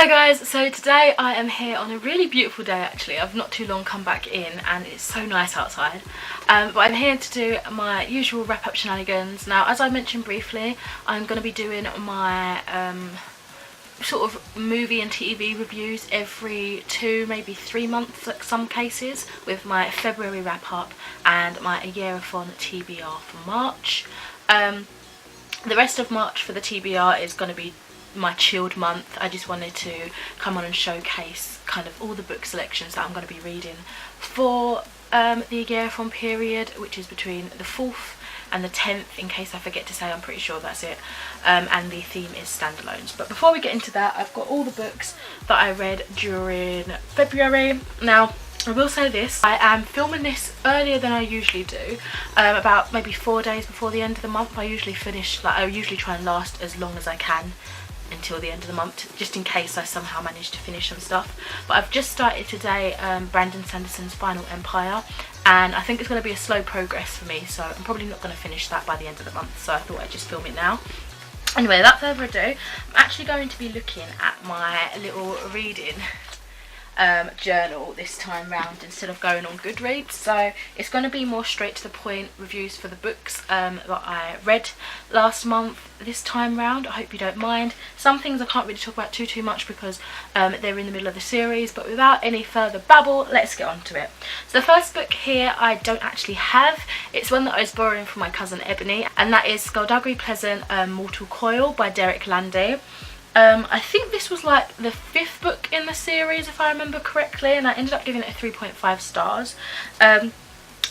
Hi guys, so today I am here on a really beautiful day actually. I've not too long come back in and it's so nice outside. But I'm here to do my usual wrap up shenanigans. Now, as I mentioned briefly, I'm going to be doing my sort of movie and TV reviews every 2, maybe 3 months in some cases, with my February wrap up and my Ayearathon TBR for March. The rest of March for the TBR is going to be my chilled month. I just wanted to come on and showcase kind of all the book selections that I'm going to be reading for the Ayearathon period, which is between the 4th and the 10th, in case I forget to say. I'm pretty sure that's it. And the theme is standalones. But before we get into that, I've got all the books that I read during February. Now, I will say this, I am filming this earlier than I usually do, about maybe 4 days before the end of the month. I usually try and last as long as I can until the end of the month, just in case I somehow manage to finish some stuff. But I've just started today Brandon Sanderson's Final Empire, and I think it's going to be a slow progress for me, so I'm probably not going to finish that by the end of the month, so I thought I'd just film it now. Anyway, without further ado, I'm actually going to be looking at my little reading journal this time round instead of going on Goodreads. So it's going to be more straight to the point reviews for the books that I read last month this time round. I hope you don't mind. Some things I can't really talk about too much because they're in the middle of the series, but without any further babble, let's get on to it. So the first book here I don't actually have. It's one that I was borrowing from my cousin Ebony, and that is Skullduggery Pleasant Mortal Coil by Derek Landy. I think this was like the 5th book in the series, if I remember correctly, and I ended up giving it a 3.5 stars.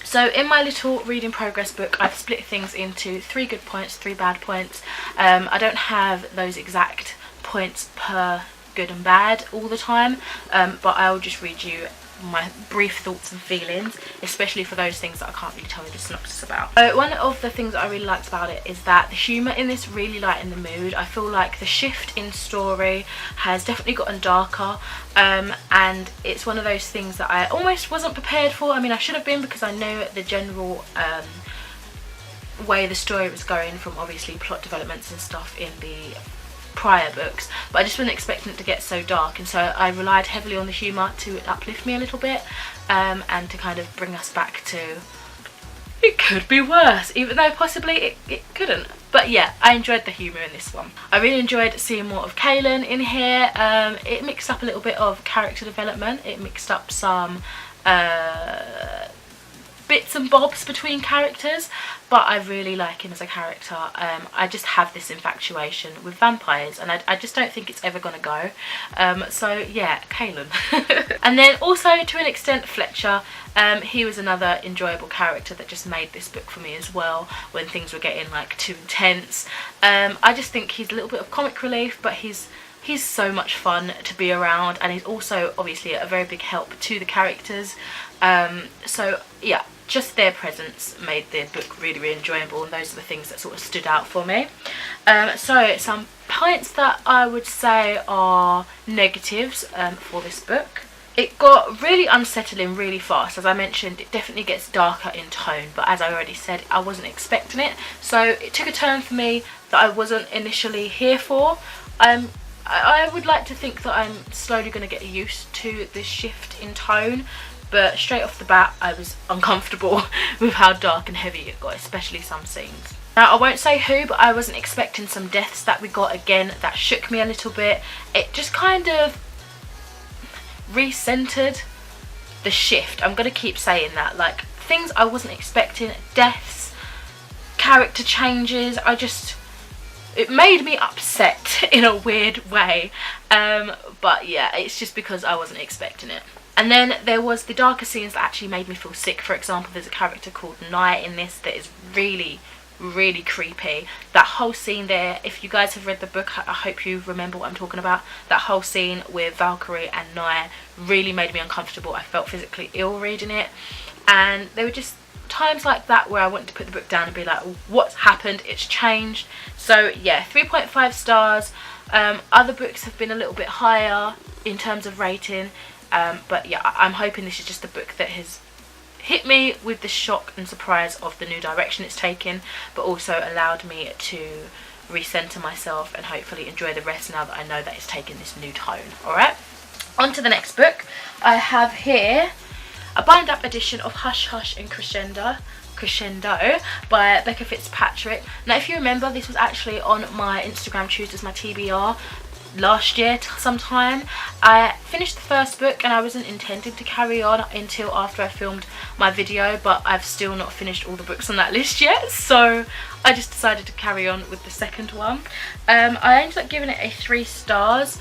So in my little reading progress book, I've split things into 3 good points, 3 bad points. I don't have those exact points per good and bad all the time, but I'll just read you my brief thoughts and feelings, especially for those things that I can't really tell you the synopsis about. One of the things that I really liked about it is that the humour in this really lightened the mood. I feel like the shift in story has definitely gotten darker, and it's one of those things that I almost wasn't prepared for. I mean, I should have been, because I know the general way the story was going from obviously plot developments and stuff in the prior books, but I just wasn't expecting it to get so dark, and so I relied heavily on the humour to uplift me a little bit, and to kind of bring us back to it could be worse, even though possibly it couldn't. But yeah, I enjoyed the humour in this one. I really enjoyed seeing more of Kaylin in here. It mixed up a little bit of character development. It mixed up some bits and bobs between characters, but I really like him as a character. I just have this infatuation with vampires, and I just don't think it's ever going to go. So yeah, Kaylin. And then also to an extent Fletcher. He was another enjoyable character that just made this book for me as well when things were getting like too intense. I just think he's a little bit of comic relief, but he's so much fun to be around, and he's also obviously a very big help to the characters. So yeah, just their presence made the book really enjoyable, and those are the things that sort of stood out for me. So some points that I would say are negatives for this book. It got really unsettling really fast. As I mentioned, it definitely gets darker in tone, but as I already said, I wasn't expecting it, so it took a turn for me that I wasn't initially here for. I would like to think that I'm slowly going to get used to this shift in tone, but straight off the bat I was uncomfortable with how dark and heavy it got, especially some scenes. Now, I won't say who, but I wasn't expecting some deaths that we got again. That shook me a little bit. It just kind of recentered the shift. I'm going to keep saying that. Like, things I wasn't expecting, deaths, character changes, it made me upset in a weird way. But yeah, it's just because I wasn't expecting it. And then there was the darker scenes that actually made me feel sick. For example, there's a character called Nye in this that is really creepy. That whole scene there, if you guys have read the book, I hope you remember what I'm talking about. That whole scene with Valkyrie and Nye really made me uncomfortable. I felt physically ill reading it, and there were just times like that where I wanted to put the book down and be like, what's happened? It's changed. So yeah, 3.5 stars. Other books have been a little bit higher in terms of rating, but yeah, I'm hoping this is just a book that has hit me with the shock and surprise of the new direction it's taken, but also allowed me to recenter myself and hopefully enjoy the rest now that I know that it's taken this new tone. Alright, on to the next book. I have here a bind-up edition of Hush Hush and Crescendo by Becca Fitzpatrick. Now if you remember, this was actually on my Instagram choose as my TBR last year sometime. I finished the first book and I wasn't intending to carry on until after I filmed my video, but I've still not finished all the books on that list yet, so I just decided to carry on with the second one. I ended up giving it a 3 stars.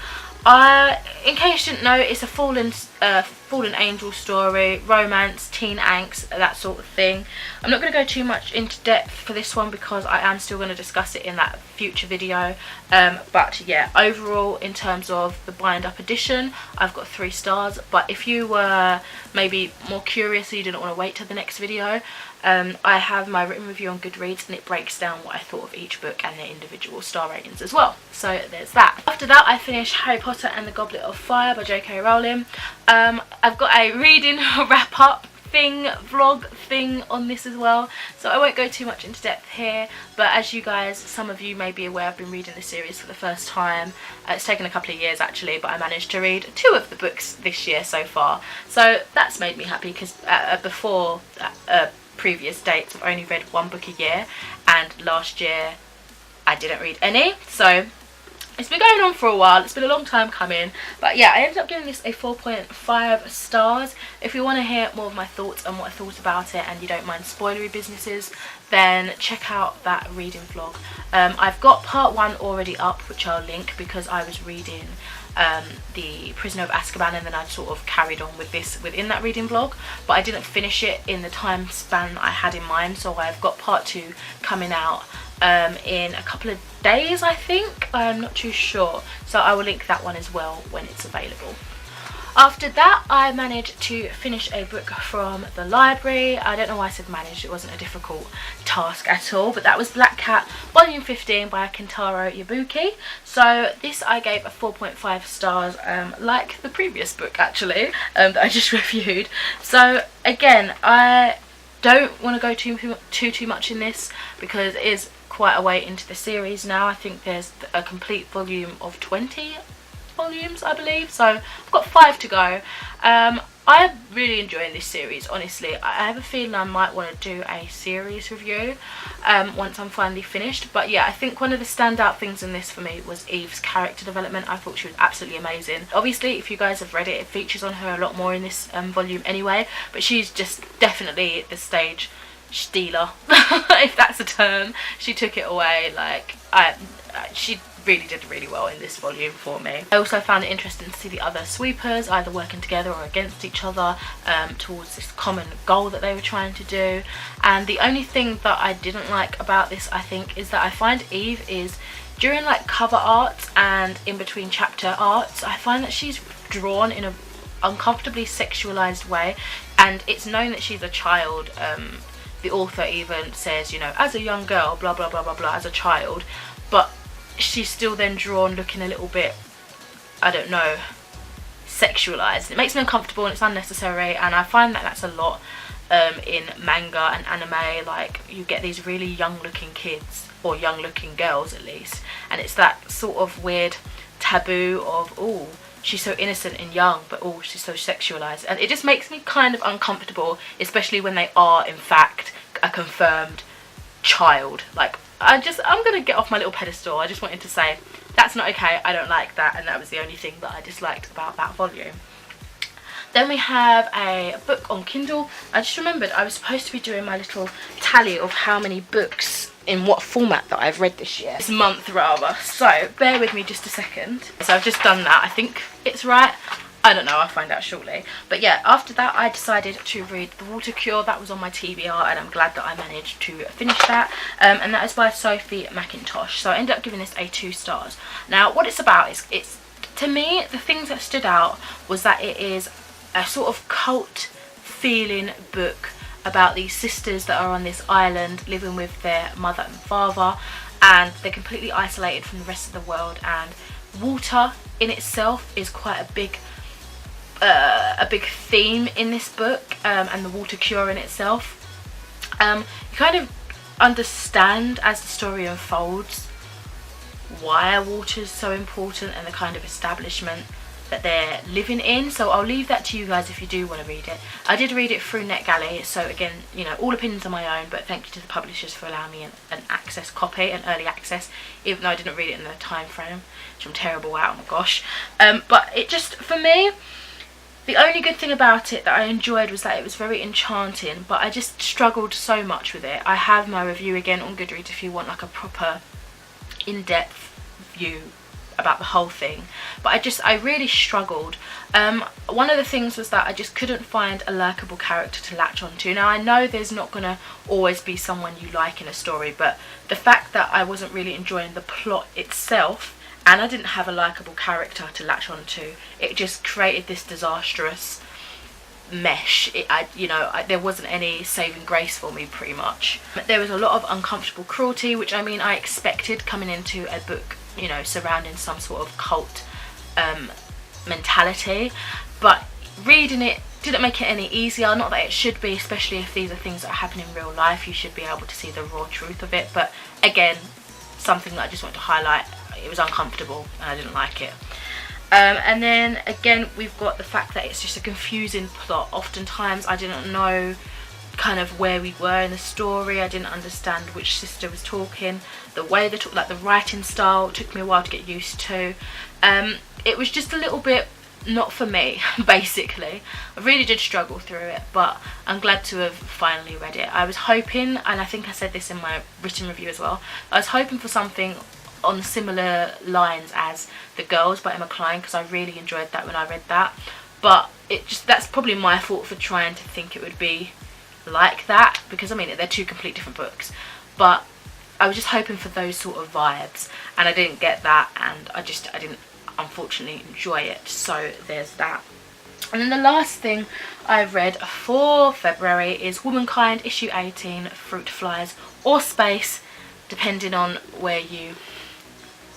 In case you didn't know, it's a fallen angel story, romance, teen angst, that sort of thing. I'm not going to go too much into depth for this one because I am still going to discuss it in that future video. But yeah, overall in terms of the bind up edition, I've got 3 stars. But if you were maybe more curious, so you didn't want to wait till the next video, I have my written review on Goodreads and it breaks down what I thought of each book and their individual star ratings as well. So there's that. After that, I finished Harry Potter and the Goblet of Fire by J.K. Rowling. I've got a reading wrap up vlog thing on this as well, so I won't go too much into depth here, but as you guys, some of you may be aware, I've been reading the series for the first time. It's taken a couple of years actually, but I managed to read 2 of the books this year so far, so that's made me happy because before previous dates I've only read 1 book a year, and last year I didn't read any, so it's been going on for a while. It's been a long time coming, but yeah, I ended up giving this a 4.5 stars. If you want to hear more of my thoughts and what I thought about it and you don't mind spoilery businesses, then check out that reading vlog. I've got part 1 already up, which I'll link, because I was reading the Prisoner of Azkaban and then I sort of carried on with this within that reading vlog, but I didn't finish it in the time span I had in mind, so I've got part 2 coming out in a couple of days, I think. I'm not too sure, so I will link that one as well when it's available. After that, I managed to finish a book from the library. I don't know why I said managed, it wasn't a difficult task at all, but that was Black Cat volume 15 by Kentaro Yabuki. So this I gave a 4.5 stars, like the previous book actually, that I just reviewed. So again, I don't want to go too much in this because it is quite a way into the series now. I think there's a complete volume of 20 volumes, I believe, so I've got 5 to go. I'm really enjoying this series, honestly. I have a feeling I might want to do a series review once I'm finally finished, but yeah, I think one of the standout things in this for me was Eve's character development. I thought she was absolutely amazing. Obviously, if you guys have read it, it features on her a lot more in this volume anyway, but she's just definitely the stage stealer, if that's a term. She took it away. Like, she really did really well in this volume for me. I also found it interesting to see the other sweepers either working together or against each other towards this common goal that they were trying to do. And the only thing that I didn't like about this, I think, is that I find Eve is, during like cover art and in between chapter arts, I find that she's drawn in a uncomfortably sexualized way, and it's known that she's a child. The author even says, you know, as a young girl, blah blah blah blah blah, as a child, but she's still then drawn looking a little bit, I don't know, sexualized. It makes me uncomfortable and it's unnecessary, and I find that that's a lot in manga and anime. Like, you get these really young looking kids, or young looking girls at least, and it's that sort of weird taboo of, oh, she's so innocent and young, but oh, she's so sexualized, and it just makes me kind of uncomfortable, especially when they are in fact a confirmed child. Like, I'm gonna get off my little pedestal. I just wanted to say that's not okay, I don't like that, and that was the only thing that I disliked about that volume. Then we have a book on Kindle. I just remembered I was supposed to be doing my little tally of how many books in what format that I've read this year, this month rather, so bear with me just a second. So I've just done that. I think it's right, I don't know, I'll find out shortly. But yeah, after that I decided to read The Water Cure. That was on my TBR and I'm glad that I managed to finish that, and that is by Sophie McIntosh. So I ended up giving this a 2 stars. Now what it's about is, it's, to me, the things that stood out was that it is a sort of cult feeling book about these sisters that are on this island living with their mother and father, and they're completely isolated from the rest of the world, and water in itself is quite a big theme in this book, and the water cure in itself. You kind of understand as the story unfolds why are waters so important and the kind of establishment that they're living in. So I'll leave that to you guys if you do want to read it. I did read it through NetGalley, so again, you know, all opinions are my own, but thank you to the publishers for allowing me an access copy, an early access, even though I didn't read it in the time frame, which I'm terrible at, oh my gosh. But it just, for me, the only good thing about it that I enjoyed was that it was very enchanting, but I just struggled so much with it. I have my review again on Goodreads if you want like a proper in-depth view about the whole thing, but I really struggled. One of the things was that I just couldn't find a likeable character to latch onto. Now I know there's not gonna always be someone you like in a story, but the fact that I wasn't really enjoying the plot itself and I didn't have a likeable character to latch onto, it just created this disastrous mesh. There wasn't any saving grace for me, pretty much. There was a lot of uncomfortable cruelty, which I mean I expected coming into a book, you know, surrounding some sort of cult mentality, but reading it didn't make it any easier. Not that it should be, especially if these are things that happen in real life. You should be able to see the raw truth of it, but again, something that I just want to highlight, it was uncomfortable and I didn't like it. And then again, we've got the fact that it's just a confusing plot. Oftentimes I didn't know kind of where we were in the story. I didn't understand which sister was talking. The way they talk, like the writing style, took me a while to get used to. It was just a little bit not for me, basically. I really did struggle through it, but I'm glad to have finally read it. I was hoping, and I think I said this in my written review as well, I was hoping for something on similar lines as The Girls by Emma Cline, because I really enjoyed that when I read that, but that's probably my fault for trying to think it would be like that, because I mean they're two complete different books, but I was just hoping for those sort of vibes and I didn't get that, and I didn't unfortunately enjoy it, so there's that. And then the last thing I've read for February is Womankind issue 18, Fruit Flies or Space, depending on where you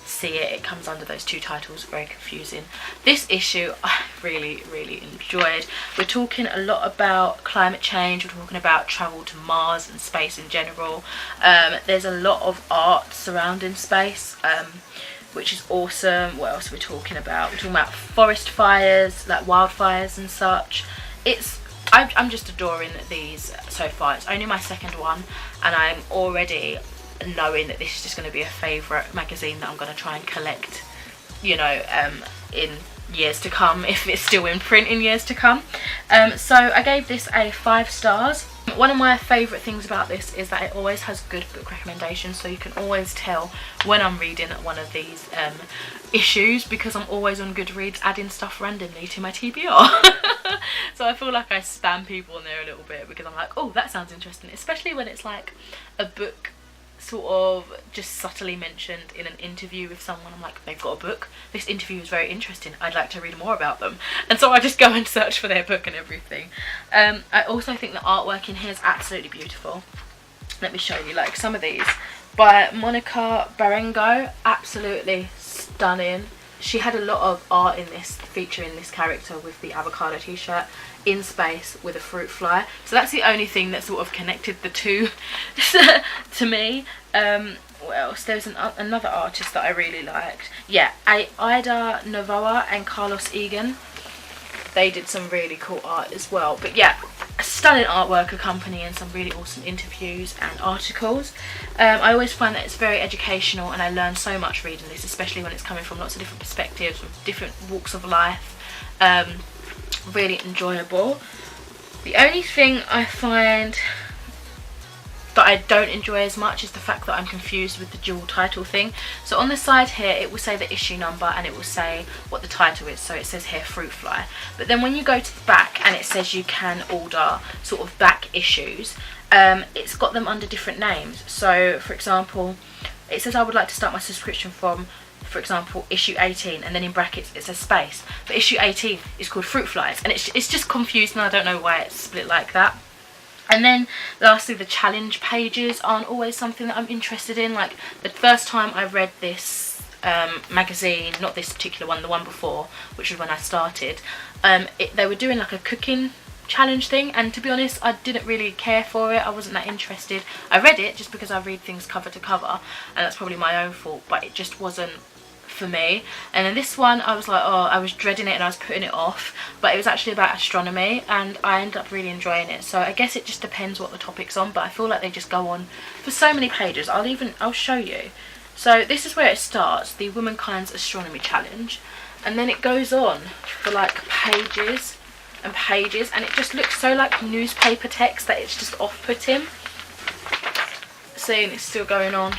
see it. It comes under those two titles, very confusing. This issue I really enjoyed. We're talking a lot about climate change, we're talking about travel to Mars and space in general. There's a lot of art surrounding space, which is awesome. What else are we talking about? We're talking about forest fires, like wildfires and such. I'm just adoring these so far. It's only my second one and I'm already knowing that this is just going to be a favourite magazine that I'm going to try and collect, you know, in years to come, if it's still in print in years to come. So I gave this a 5 stars. One of my favourite things about this is that it always has good book recommendations, so you can always tell when I'm reading one of these issues, because I'm always on Goodreads adding stuff randomly to my TBR. So I feel like I spam people in there a little bit, because I'm like, oh, that sounds interesting, especially when it's like a book sort of just subtly mentioned in an interview with someone. I'm like, they've got a book, this interview is very interesting, I'd like to read more about them, and so I just go and search for their book and everything. I also think the artwork in here is absolutely beautiful. Let me show you like some of these by Monica Barengo, absolutely stunning. She had a lot of art in this, featuring this character with the avocado t-shirt in space with a fruit fly. So that's the only thing that sort of connected the two to me. What else? There's another artist that I really liked. Yeah, Ida Novoa and Carlos Egan. They did some really cool art as well. But yeah, a stunning artwork accompanying some really awesome interviews and articles. I always find that it's very educational and I learn so much reading this, especially when it's coming from lots of different perspectives, from different walks of life. Really enjoyable. The only thing I find that I don't enjoy as much is the fact that I'm confused with the dual title thing. So on the side here it will say the issue number and it will say what the title is, so it says here Fruit Fly, but then when you go to the back and it says you can order sort of back issues, it's got them under different names. So for example, it says I would like to start my subscription from, for example, issue 18, and then in brackets it says space, but issue 18 is called Fruit Flies, and it's just confusing. I don't know why it's split like that. And then lastly, the challenge pages aren't always something that I'm interested in. Like the first time I read this magazine, not this particular one, the one before, which was when I started, they were doing like a cooking challenge thing, and to be honest I didn't really care for it. I wasn't that interested. I read it just because I read things cover to cover, and that's probably my own fault, but it just wasn't for me. And then this one I was like, oh, I was dreading it and I was putting it off, but it was actually about astronomy and I ended up really enjoying it. So I guess it just depends what the topic's on, but I feel like they just go on for so many pages. I'll show you. So this is where it starts, the Womankind's astronomy challenge, and then it goes on for like pages and pages, and it just looks so like newspaper text that it's just off-putting. Seeing it's still going on,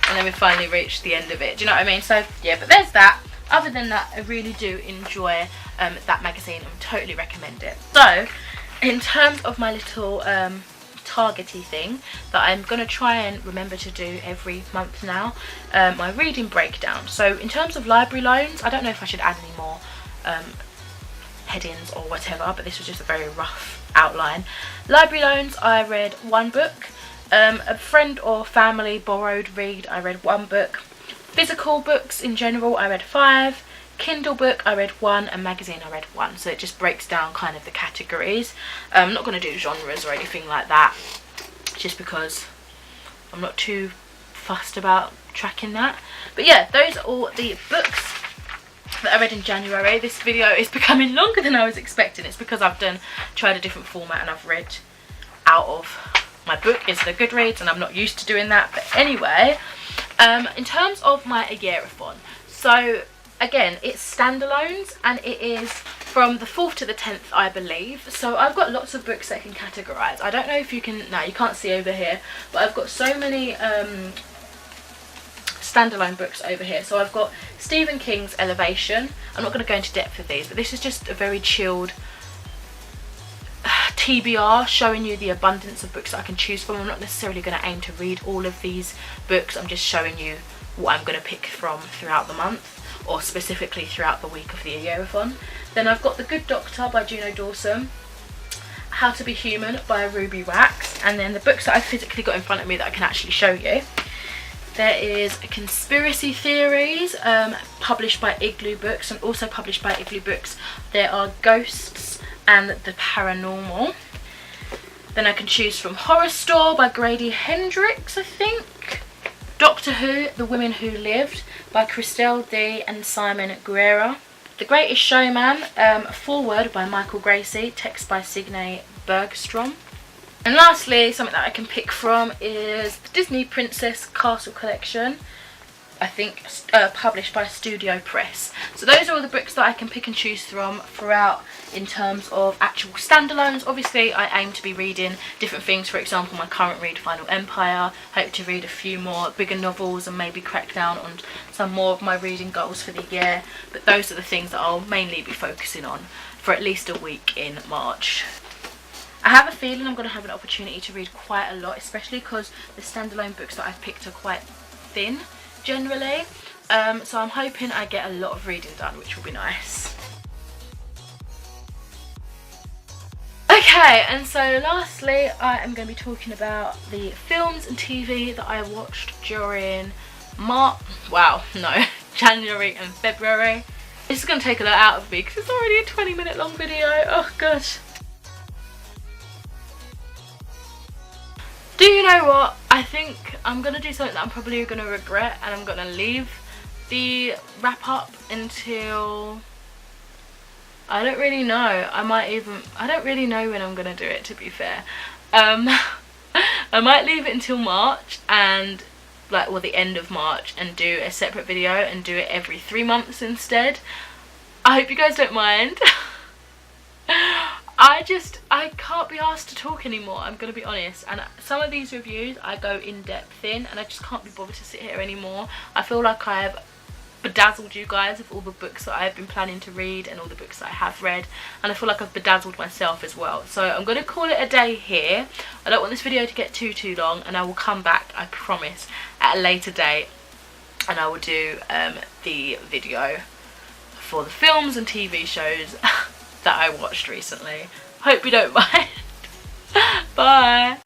and then we finally reached the end of it. Do you know what I mean? So yeah, but there's that. Other than that, I really do enjoy that magazine and totally recommend it. So in terms of my little targety thing that I'm going to try and remember to do every month now, my reading breakdown. So in terms of library loans, I don't know if I should add any more headings or whatever, but this was just a very rough outline. Library loans, I read 1 book. A friend or family borrowed read, I read 1 book. Physical books in general, I read 5. Kindle book, I read 1, and magazine, I read 1. So it just breaks down kind of the categories. I'm not going to do genres or anything like that, just because I'm not too fussed about tracking that. But yeah, those are all the books that I read in January. This video is becoming longer than I was expecting. It's because I've tried a different format and I've read out of my book into the Goodreads, and I'm not used to doing that. But anyway, in terms of my Ayearathon, so again, it's standalones and it is from the 4th to the 10th, I believe. So I've got lots of books that I can categorise. I don't know if you can, no, you can't see over here, but I've got so many standalone books over here. So I've got Stephen King's Elevation. I'm not going to go into depth with these, but this is just a very chilled TBR showing you the abundance of books that I can choose from. I'm not necessarily going to aim to read all of these books. I'm just showing you what I'm going to pick from throughout the month, or specifically throughout the week of the Ayearathon. Then I've got The Good Doctor by Juno Dawson, How to Be Human by Ruby Wax, and then the books that I've physically got in front of me that I can actually show you. There is Conspiracy Theories, published by Igloo Books, and also published by Igloo Books there are Ghosts and the Paranormal. Then I can choose from Horror Store by Grady Hendrix, I think. Doctor Who, The Women Who Lived by Christelle D and Simon Guerra. The Greatest Showman, Forward by Michael Gracie, text by Signe Bergstrom. And lastly, something that I can pick from is the Disney Princess Castle Collection, I think published by Studio Press. So those are all the books that I can pick and choose from throughout in terms of actual standalones. Obviously I aim to be reading different things. For example, my current read, Final Empire. Hope to read a few more bigger novels and maybe crack down on some more of my reading goals for the year. But those are the things that I'll mainly be focusing on for at least a week in March. I have a feeling I'm going to have an opportunity to read quite a lot, especially because the standalone books that I've picked are quite thin generally, so I'm hoping I get a lot of reading done, which will be nice. Okay, and so lastly I am going to be talking about the films and TV that I watched during January and February. This is going to take a lot out of me because it's already a 20-minute long video. Oh gosh. Do you know what? I think I'm going to do something that I'm probably going to regret, and I'm going to leave the wrap up until, I don't really know. I don't really know when I'm going to do it, to be fair. I might leave it until March and the end of March, and do a separate video and do it every 3 months instead. I hope you guys don't mind. I can't be asked to talk anymore, I'm going to be honest, and some of these reviews I go in depth in, and I just can't be bothered to sit here anymore. I feel like I have bedazzled you guys with all the books that I've been planning to read and all the books that I have read, and I feel like I've bedazzled myself as well. So I'm going to call it a day here. I don't want this video to get too long, and I will come back, I promise, at a later date, and I will do the video for the films and TV shows that I watched recently. Hope you don't mind. Bye.